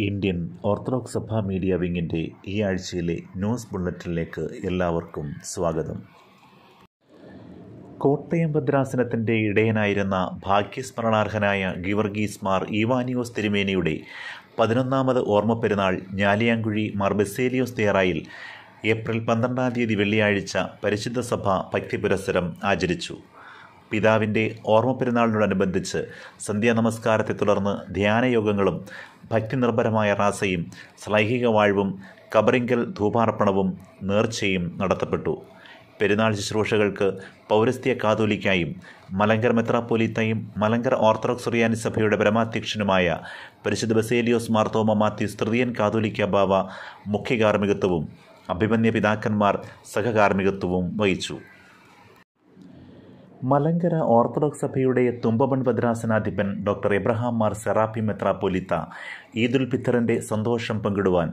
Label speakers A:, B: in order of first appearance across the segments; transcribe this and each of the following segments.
A: Indian orthodox സഭാ media വിങ്ങിൻ്റെ ഈ ആഴ്ചയിലെ ന്യൂസ് ബുള്ളറ്റിനിലേക്ക് എല്ലാവർക്കും സ്വാഗതം. കോട്ടയം ഭദ്രാസനത്തിൻ്റെ ഇടയനായിരുന്ന ഭാഗ്യസ്മരണാർഹനായ ഗീവർഗീസ് മാർ ഈവാനിയോസ് തിരുമേനിയുടെ 11ാമത് ഓർമ്മ പെരുന്നാൾ ഞാലിയാങ്കുഴി മാർ ബസേലിയോസ് തേറായിൽ ഏപ്രിൽ 12 വെള്ളിയാഴ്ച പരിശുദ്ധ സഭ ഭക്തി പുരസ്സരം ആചരിച്ചു. പിതാവിൻ്റെ ഓർമ്മ പെരുന്നാളിനോടനുബന്ധിച്ച് സന്ധ്യാനമസ്കാരത്തെ തുടർന്ന് ധ്യാനയോഗങ്ങളും ഭക്തിനിർഭരമായ റാസയും ശ്ലൈഹിക വാഴ്വും കബറിങ്കൽ ധൂപാർപ്പണവും നേർച്ചയും നടത്തപ്പെട്ടു. പെരുന്നാൾ ശുശ്രൂഷകൾക്ക് പൗരസ്ത്യ കാതോലിക്കായും മലങ്കര മെത്രാപ്പോലീത്തയും മലങ്കര ഓർത്തഡോക്സ് സുറിയാനി സഭയുടെ പരമാധ്യക്ഷനുമായ പരിശുദ്ധ ബസേലിയോസ് മാർത്തോമ മാത്യൂസ് തൃതീയൻ കാതോലിക്ക ബാവ മുഖ്യ കാർമ്മികത്വവും അഭിമന്യ പിതാക്കന്മാർ സഹകാർമ്മികത്വവും വഹിച്ചു. മലങ്കര ഓർത്തഡോക്സ് സഭയുടെ തുമ്പമൺ ഭദ്രാസനാധിപൻ ഡോക്ടർ എബ്രഹാം മാർ സെറാപ്പി മെത്രാപ്പോലിത്ത ഈദുൽ ഫിത്തറിൻ്റെ സന്തോഷം പങ്കിടുവാൻ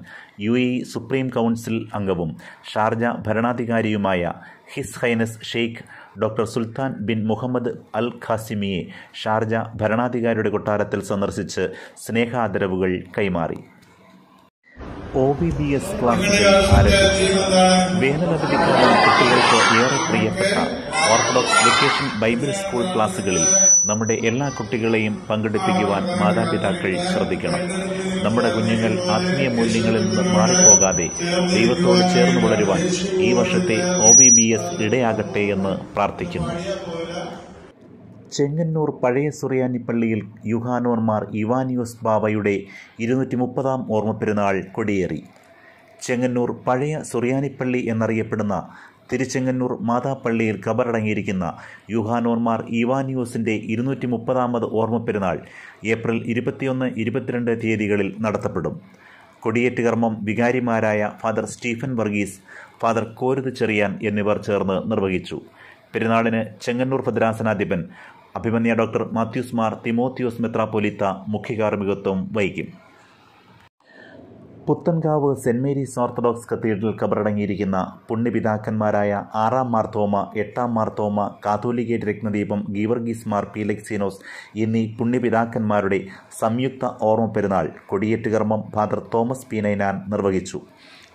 A: UAE സുപ്രീം കൗൺസിൽ അംഗവും ഷാർജ ഭരണാധികാരിയുമായ his highness sheikh doctor Sultan bin Muhammad Al ഖാസിമിയെ ഷാർജ ഭരണാധികാരിയുടെ കൊട്ടാരത്തിൽ സന്ദർശിച്ച് സ്നേഹാദരവുകൾ കൈമാറി. OBBS ക്ലാസുകൾ ആരംഭിച്ചു. വേനലവധിക്കാലം കുട്ടികൾക്ക് ഏറെ പ്രിയപ്പെട്ട ഓർത്തഡോക്സ് വെക്കേഷൻ ബൈബിൾ സ്കൂൾ ക്ലാസുകളിൽ നമ്മുടെ എല്ലാ കുട്ടികളെയും പങ്കെടുപ്പിക്കുവാൻ മാതാപിതാക്കൾ ശ്രദ്ധിക്കണം. നമ്മുടെ കുഞ്ഞുങ്ങൾ ആത്മീയ മൂല്യങ്ങളിൽ നിന്ന് മാറിപ്പോകാതെ ദൈവത്തോട് ചേർന്ന് വളരുവാൻ ഈ വർഷത്തെ OBBS ഇടയാകട്ടെ എന്ന് പ്രാർത്ഥിക്കുന്നു. ചെങ്ങന്നൂർ പഴയ സുറിയാനി പള്ളിയിൽ യുഹാനോർ മാർ ഇവാനിയോസ് ബാവയുടെ 230ാം ഓർമ്മ പെരുന്നാൾ കൊടിയേറി. ചെങ്ങന്നൂർ പഴയ സുറിയാനിപ്പള്ളി എന്നറിയപ്പെടുന്ന തിരുച്ചെങ്ങന്നൂർ മാതാപ്പള്ളിയിൽ ഖബറടങ്ങിയിരിക്കുന്ന യുഹാനോർ മാർ ഇവാനിയോസിൻ്റെ 230ാമത് ഓർമ്മ പെരുന്നാൾ ഏപ്രിൽ 21, 22 തീയതികളിൽ നടത്തപ്പെടും. കൊടിയേറ്റ് കർമ്മം വികാരിമാരായ ഫാദർ സ്റ്റീഫൻ വർഗീസ്, ഫാദർ കോരുത് ചെറിയാൻ എന്നിവർ ചേർന്ന് നിർവഹിച്ചു. പെരുന്നാളിന് ചെങ്ങന്നൂർ ഭദ്രാസനാധിപൻ അഭിമന്യ ഡോക്ടർ മാത്യൂസ് മാർ തിമോത്തിയോസ് മെത്രാപ്പോലിത്ത മുഖ്യ കാർമ്മികത്വം വഹിക്കും. Puthenkavu saint Mary's Orthodox cathedral ഖബറടങ്ങിയിരിക്കുന്ന പുണ്യപിതാക്കന്മാരായ 6ാം മാർത്തോമ, 8ാം മാർത്തോമ, കാതോലിക്കേറ്റ് രത്നദീപം ഗീവർഗീസ് മാർ പീലക്സീനോസ് എന്നീ പുണ്യപിതാക്കന്മാരുടെ സംയുക്ത ഓർമ്മ പെരുന്നാൾ കൊടിയേറ്റ് കർമ്മം ഫാദർ തോമസ് പീനൈനാൻ നിർവഹിച്ചു.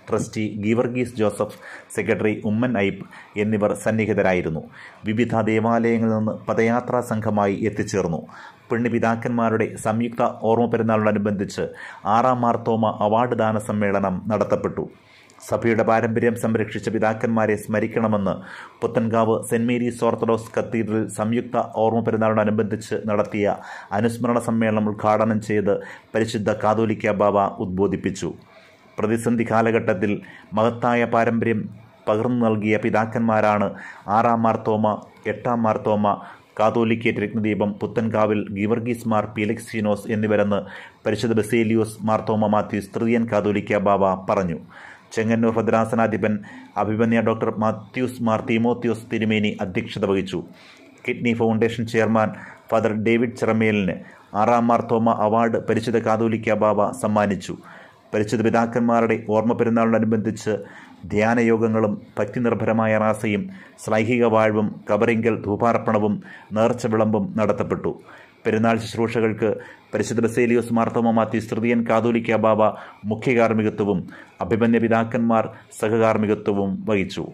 A: ട്രസ്റ്റി ഗീവർഗീസ് ജോസഫ്, സെക്രട്ടറി ഉമ്മൻ ഐബ് എന്നിവർ സന്നിഹിതരായിരുന്നു. വിവിധ ദേവാലയങ്ങളിൽ നിന്ന് പദയാത്രാ സംഘമായി എത്തിച്ചേർന്നു. പുണ്യപിതാക്കന്മാരുടെ സംയുക്ത ഓർമ്മ പെരുന്നാളിനോടനുബന്ധിച്ച് 6ാം മാർത്തോമ അവാർഡ് ദാന സമ്മേളനം നടത്തപ്പെട്ടു. സഭയുടെ പാരമ്പര്യം സംരക്ഷിച്ച പിതാക്കന്മാരെ സ്മരിക്കണമെന്ന് Puthenkavu saint Mary's Orthodox cathedral സംയുക്ത ഓർമ്മ പെരുന്നാളിനോടനുബന്ധിച്ച് നടത്തിയ അനുസ്മരണ സമ്മേളനം ഉദ്ഘാടനം ചെയ്ത് പരിശുദ്ധ കാതോലിക്ക ബാവ ഉദ്ബോധിപ്പിച്ചു. പ്രതിസന്ധി കാലഘട്ടത്തിൽ മഹത്തായ പാരമ്പര്യം പകർന്നു നൽകിയ പിതാക്കന്മാരാണ് 6ാം മാർത്തോമ, 8ാം മാർത്തോമ, കാതോലിക്കേറ്റ് രത്നദീപം പുത്തൻകാവിൽ ഗീവർഗീസ് മാർ പീലക്സീനോസ് എന്നിവരെന്ന് പരിശുദ്ധ ബസേലിയോസ് മാർത്തോമ മാത്യൂസ് തൃതീയൻ കാതോലിക്ക ബാവ പറഞ്ഞു. ചെങ്ങന്നൂർ ഭദ്രാസനാധിപൻ അഭിമന്യ ഡോക്ടർ മാത്യൂസ് മാർ തിമോത്തിയോസ് തിരുമേനി അധ്യക്ഷത വഹിച്ചു. Kidney foundation chairman father David ചിറമേലിന് 6ാം മാർത്തോമ അവാർഡ് പരിശുദ്ധ കാതോലിക്ക ബാവ സമ്മാനിച്ചു. പരിശുദ്ധ പിതാക്കന്മാരുടെ ഓർമ്മ പെരുന്നാളിനോടനുബന്ധിച്ച് ധ്യാനയോഗങ്ങളും ഭക്തിനിർഭരമായ റാസയും ശ്ലൈഹിക വാഴ്വും കബറിങ്കൽ ധൂപാർപ്പണവും നേർച്ച വിളമ്പും നടത്തപ്പെട്ടു. പെരുന്നാൾ ശുശ്രൂഷകൾക്ക് പരിശുദ്ധ ബസേലിയോസ് മാർത്തോമ മാത്യൂസ് തൃതീയൻ കാതോലിക്ക ബാവ മുഖ്യ കാർമ്മികത്വവും അഭിമന്യ പിതാക്കന്മാർ സഹകാർമ്മികത്വവും വഹിച്ചു.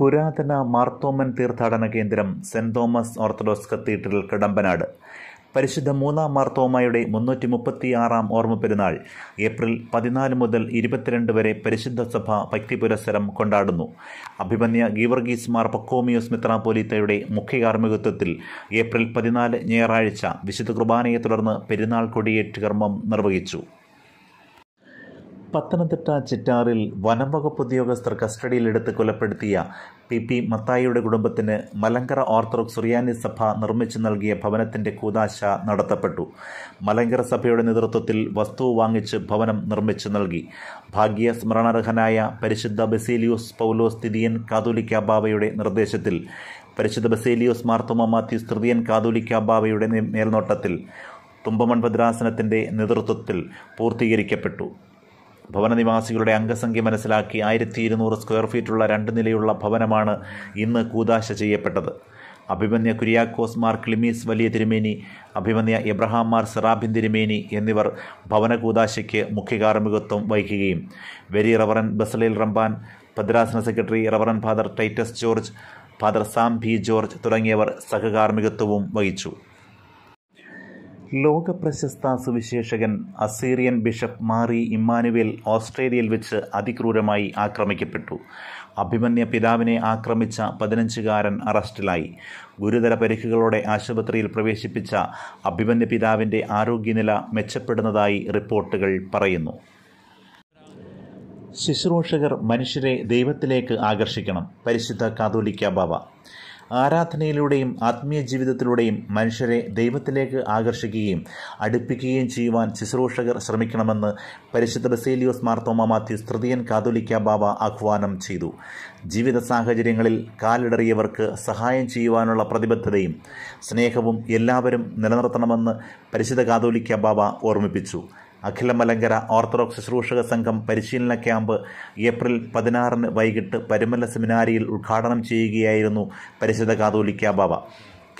A: പുരാതന മാർത്തോമൻ തീർത്ഥാടന കേന്ദ്രം saint Thomas orthodox cathedral Kadampanad പരിശുദ്ധ 3ാം മാർത്തോമയുടെ 336ാം ഓർമ്മ പെരുന്നാൾ ഏപ്രിൽ 14 മുതൽ 22 വരെ പരിശുദ്ധ സഭ ഭക്തി പുരസ്സരം കൊണ്ടാടുന്നു. അഭിമന്യ ഗീവർഗീസ് മാർ പക്കോമിയോസ് മെത്രാപ്പോലീത്തയുടെ മുഖ്യ കാർമ്മികത്വത്തിൽ ഏപ്രിൽ 14 ഞായറാഴ്ച വിശുദ്ധ കുർബാനയെ തുടർന്ന് പെരുന്നാൾ കൊടിയേറ്റ് കർമ്മം നിർവഹിച്ചു. പത്തനംതിട്ട ചിറ്റാറിൽ വനം വകുപ്പ് ഉദ്യോഗസ്ഥർ കസ്റ്റഡിയിലെടുത്ത് കൊലപ്പെടുത്തിയ PP മത്തായിയുടെ കുടുംബത്തിന് മലങ്കര ഓർത്തഡോക്സ് സുറിയാനി സഭ നിർമ്മിച്ചു നൽകിയ ഭവനത്തിൻ്റെ കൂദാശ നടത്തപ്പെട്ടു. മലങ്കര സഭയുടെ നേതൃത്വത്തിൽ വസ്തു വാങ്ങിച്ച് ഭവനം നിർമ്മിച്ചു നൽകി. ഭാഗ്യ സ്മരണാർഹനായ പരിശുദ്ധ ബസേലിയോസ് പൗലോസ് തൃതീയൻ കാതോലിക്ക ബാവയുടെ നിർദ്ദേശത്തിൽ പരിശുദ്ധ ബസേലിയോസ് മാർത്തോമ മാത്യൂസ് തൃതീയൻ കാതോലിക്ക ബാവയുടെ മേൽനോട്ടത്തിൽ തുമ്പമൺ ഭദ്രാസനത്തിൻ്റെ നേതൃത്വത്തിൽ പൂർത്തീകരിക്കപ്പെട്ടു. ഭവനനിവാസികളുടെ അംഗസംഖ്യ മനസ്സിലാക്കി 1200 സ്ക്വയർ ഫീറ്റുള്ള 2 നിലയുള്ള ഭവനമാണ് ഇന്ന് കൂദാശ ചെയ്യപ്പെട്ടത്. അഭിമന്യ കുര്യാക്കോസ് മാർ ക്ലിമീസ് വലിയ തിരുമേനി, അഭിമന്യ എബ്രഹാം മാർ സെറാബിൻ തിരുമേനി എന്നിവർ ഭവന കൂദാശയ്ക്ക് മുഖ്യ കാർമ്മികത്വം വഹിക്കുകയും വെരി റവറൻ ബസലേൽ റമ്പാൻ, ഭദ്രാസന secretary reverend father Titus George, father Sam P George തുടങ്ങിയവർ സഹകാർമ്മികത്വവും വഹിച്ചു. ലോകപ്രശസ്ത സുവിശേഷകൻ അസീറിയൻ ബിഷപ്പ് മാറി ഇമ്മാനുവേൽ ഓസ്ട്രേലിയയിൽ വെച്ച് അതിക്രൂരമായി ആക്രമിക്കപ്പെട്ടു. അഭിമന്യ പിതാവിനെ ആക്രമിച്ച 15-കാരൻ അറസ്റ്റിലായി. ഗുരുതര പരിക്കുകളോടെ ആശുപത്രിയിൽ പ്രവേശിപ്പിച്ച അഭിമന്യ പിതാവിൻ്റെ ആരോഗ്യനില മെച്ചപ്പെടുന്നതായി റിപ്പോർട്ടുകൾ പറയുന്നു. ശുശ്രൂഷകർ മനുഷ്യരെ ദൈവത്തിലേക്ക് ആകർഷിക്കണം. പരിശുദ്ധ കാതോലിക്ക ബാവ ആരാധനയിലൂടെയും ആത്മീയ ജീവിതത്തിലൂടെയും മനുഷ്യരെ ദൈവത്തിലേക്ക് ആകർഷിക്കുകയും അടുപ്പിക്കുകയും ചെയ്യുവാൻ ശുശ്രൂഷകർ ശ്രമിക്കണമെന്ന് പരിശുദ്ധ ബസേലിയോസ് മാർത്തോമാ മാത്യൂസ് തൃതീയൻ കാതോലിക്ക ബാവ ആഹ്വാനം ചെയ്തു. ജീവിത സാഹചര്യങ്ങളിൽ കാലിടറിയവർക്ക് സഹായം ചെയ്യുവാനുള്ള പ്രതിബദ്ധതയും സ്നേഹവും എല്ലാവരും നിലനിർത്തണമെന്ന് പരിശുദ്ധ കാതോലിക്ക ബാവ ഓർമ്മിപ്പിച്ചു. അഖില മലങ്കര ഓർത്തഡോക്സ് ശുശ്രൂഷക സംഘം പരിശീലന ക്യാമ്പ് ഏപ്രിൽ 16 വൈകിട്ട് പരുമല സെമിനാരിയിൽ ഉദ്ഘാടനം ചെയ്യുകയായിരുന്നു പരിശുദ്ധ കാതോലിക്ക ബാവ.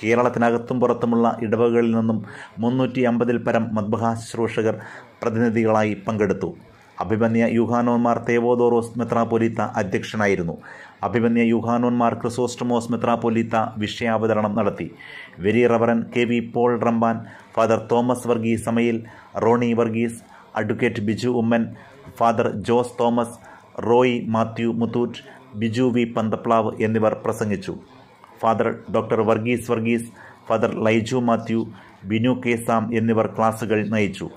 A: കേരളത്തിനകത്തും പുറത്തുമുള്ള ഇടവകളിൽ നിന്നും 350-ൽ പരം മദ്ബഹാ ശുശ്രൂഷകർ പ്രതിനിധികളായി പങ്കെടുത്തു. അഭിമന്യ യൂഹാനോന്മാർ തേവോദോറോസ് മെത്രാപ്പൊലീത്ത അധ്യക്ഷനായിരുന്നു. അഭിമന്യ യൂഹാനോന്മാർ ക്രിസോസ്റ്റമോസ് മെത്രാപ്പൊലീത്ത വിഷയാവതരണം നടത്തി. Very reverend KV Paul Ramban, father Thomas Varghese സമയിൽ, Roni Varghese, advocate Biju Oommen, father Jose Thomas, Roy Mathew Muthoot, Biju V Panthaplavu എന്നിവർ പ്രസംഗിച്ചു. Father doctor Varghese, father Laiju Mathew, Binu K Sam എന്നിവർ ക്ലാസുകൾ നയിച്ചു.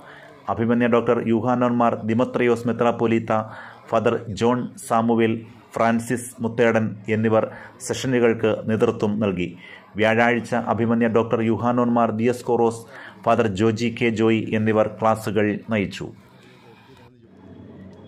A: അഭിമന്യ doctor Yuhanon Mar ദിമത്രിയോസ് മെത്രാപ്പൊലീത്ത, father John Samuel, Francis Muthedan എന്നിവർ സെഷനുകൾക്ക് നേതൃത്വം നൽകി. വ്യാഴാഴ്ച അഭിമന്യ doctor Yuhanon Mar Dioscoros, father Joji K Joy എന്നിവർ ക്ലാസുകൾ നയിച്ചു.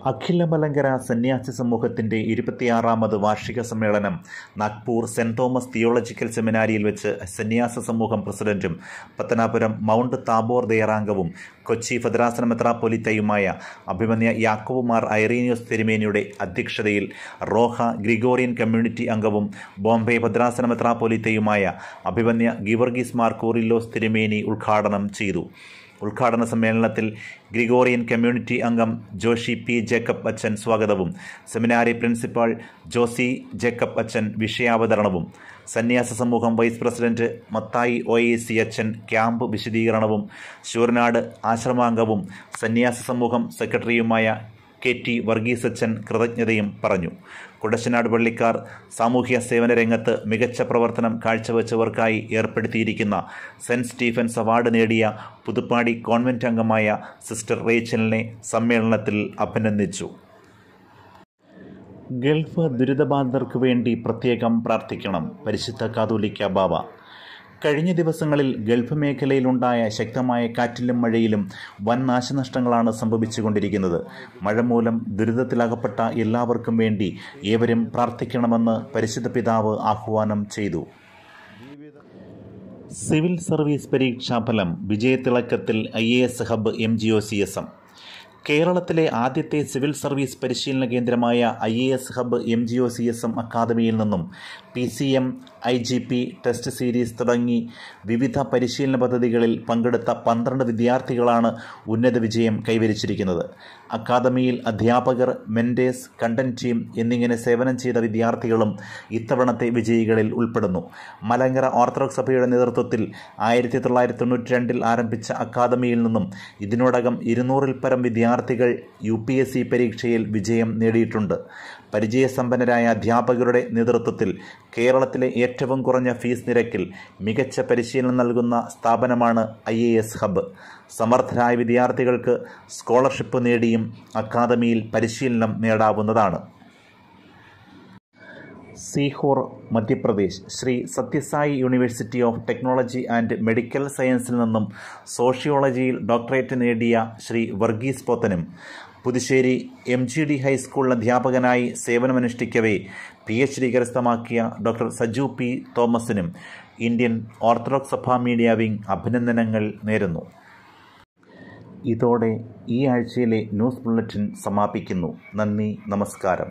A: അഖില മലങ്കര സന്യാസി സമൂഹത്തിൻ്റെ 26ാമത് വാർഷിക സമ്മേളനം നാഗ്പൂർ സെൻറ് തോമസ് തിയോളജിക്കൽ സെമിനാരിയിൽ വെച്ച് സന്യാസ സമൂഹം പ്രസിഡന്റും പത്തനാപുരം മൗണ്ട് താബോർ ദേറാംഗവും കൊച്ചി ഭദ്രാസന മെത്രാപ്പൊലീത്തയുമായ അഭിമന്യ യാക്കോബ് മാർ ഐറീനിയോസ് തിരുമേനിയുടെ അധ്യക്ഷതയിൽ റോഹ ഗ്രിഗോറിയൻ കമ്മ്യൂണിറ്റി അംഗവും ബോംബെ ഭദ്രാസന മെത്രാപ്പൊലീത്തയുമായ അഭിമന്യ ഗീവർഗീസ് മാർ കൂറിലോസ് തിരുമേനി ഉദ്ഘാടനം ചെയ്തു. ഉദ്ഘാടന സമ്മേളനത്തിൽ ഗ്രിഗോറിയൻ കമ്മ്യൂണിറ്റി അംഗം ജോഷി പി ജേക്കബ് അച്ഛൻ സ്വാഗതവും സെമിനാരി പ്രിൻസിപ്പാൾ ജോസി ജേക്കബ് അച്ഛൻ വിഷയാവതരണവും സന്യാസ സമൂഹം വൈസ് പ്രസിഡന്റ് മത്തായി OAC അച്ഛൻ ക്യാമ്പ് വിശദീകരണവും ശൂരനാട് ആശ്രമാംഗവും സന്യാസ സമൂഹം സെക്രട്ടറിയുമായ KT വർഗീസ് അച്ഛൻ കൃതജ്ഞതയും പറഞ്ഞു. കുടശനാട് പള്ളിക്കാർ സാമൂഹ്യ സേവന രംഗത്ത് മികച്ച പ്രവർത്തനം കാഴ്ചവെച്ചവർക്കായി ഏർപ്പെടുത്തിയിരിക്കുന്ന സെൻറ്റ് സ്റ്റീഫൻസ് അവാർഡ് നേടിയ പുതുപ്പാടി കോൺവെന്റ് അംഗമായ സിസ്റ്റർ റേച്ചലിനെ സമ്മേളനത്തിൽ അഭിനന്ദിച്ചു. ഗൾഫ് ദുരിതബാധിതർക്ക് വേണ്ടി പ്രത്യേകം പ്രാർത്ഥിക്കണം. പരിശുദ്ധ കാതോലിക്ക ബാവ കഴിഞ്ഞ ദിവസങ്ങളിൽ ഗൾഫ് മേഖലയിലുണ്ടായ ശക്തമായ കാറ്റിലും മഴയിലും വൻ നാശനഷ്ടങ്ങളാണ് സംഭവിച്ചുകൊണ്ടിരിക്കുന്നത്. മഴ മൂലം ദുരിതത്തിലകപ്പെട്ട എല്ലാവർക്കും വേണ്ടി ഏവരും പ്രാർത്ഥിക്കണമെന്ന് പരിശുദ്ധ പിതാവ് ആഹ്വാനം ചെയ്തു. സിവിൽ സർവീസ് പരീക്ഷാഫലം വിജയത്തിളക്കത്തിൽ IAS ഹബ്ബ് MGOCSM. കേരളത്തിലെ ആദ്യത്തെ സിവിൽ സർവീസ് പരിശീലന കേന്ദ്രമായ IAS ഹബ്ബ് MGOCSM അക്കാദമിയിൽ നിന്നും PCM, IGP, ടെസ്റ്റ് സീരീസ് തുടങ്ങി വിവിധ പരിശീലന പദ്ധതികളിൽ പങ്കെടുത്ത 12 വിദ്യാർത്ഥികളാണ് ഉന്നത വിജയം കൈവരിച്ചിരിക്കുന്നത്. അക്കാദമിയിൽ അധ്യാപകർ, മെൻറ്റേഴ്സ്, കണ്ടന്റ് ടീം എന്നിങ്ങനെ സേവനം ചെയ്ത വിദ്യാർത്ഥികളും ഇത്തവണത്തെ വിജയികളിൽ ഉൾപ്പെടുന്നു. മലങ്കര ഓർത്തഡോക്സ് സഭയുടെ നേതൃത്വത്തിൽ 1992 ആരംഭിച്ച അക്കാദമിയിൽ നിന്നും ഇതിനോടകം 200-ൽ പരം വിദ്യാർത്ഥികൾ UPSC പരീക്ഷയിൽ വിജയം നേടിയിട്ടുണ്ട്. പരിചയസമ്പന്നരായ അധ്യാപകരുടെ നേതൃത്വത്തിൽ കേരളത്തിലെ ഏറ്റവും കുറഞ്ഞ ഫീസ് നിരക്കിൽ മികച്ച പരിശീലനം നൽകുന്ന സ്ഥാപനമാണ് IAS ഹബ്ബ്. സമർത്ഥരായ വിദ്യാർത്ഥികൾക്ക് സ്കോളർഷിപ്പ് നേടിയും അക്കാദമിയിൽ പരിശീലനം നേടാവുന്നതാണ്. സീഹോർ, Madhya Pradesh Shri Sathya Sai university of technology and medical സയൻസിൽ നിന്നും സോഷ്യോളജിയിൽ ഡോക്ടറേറ്റ് നേടിയ ശ്രീ വർഗീസ് പോത്തനും പുതുശ്ശേരി MGD ഹൈസ്കൂൾ അധ്യാപകനായി സേവനമനുഷ്ഠിക്കവേ PhD കരസ്ഥമാക്കിയ doctor Saju P തോമസിനും Indian orthodox സഭാ മീഡിയ വിംഗ് അഭിനന്ദനങ്ങൾ നേരുന്നു. ഇതോടെ ഈ ആഴ്ചയിലെ ന്യൂസ് ബുള്ളറ്റിൻ സമാപിക്കുന്നു. നന്ദി, നമസ്കാരം.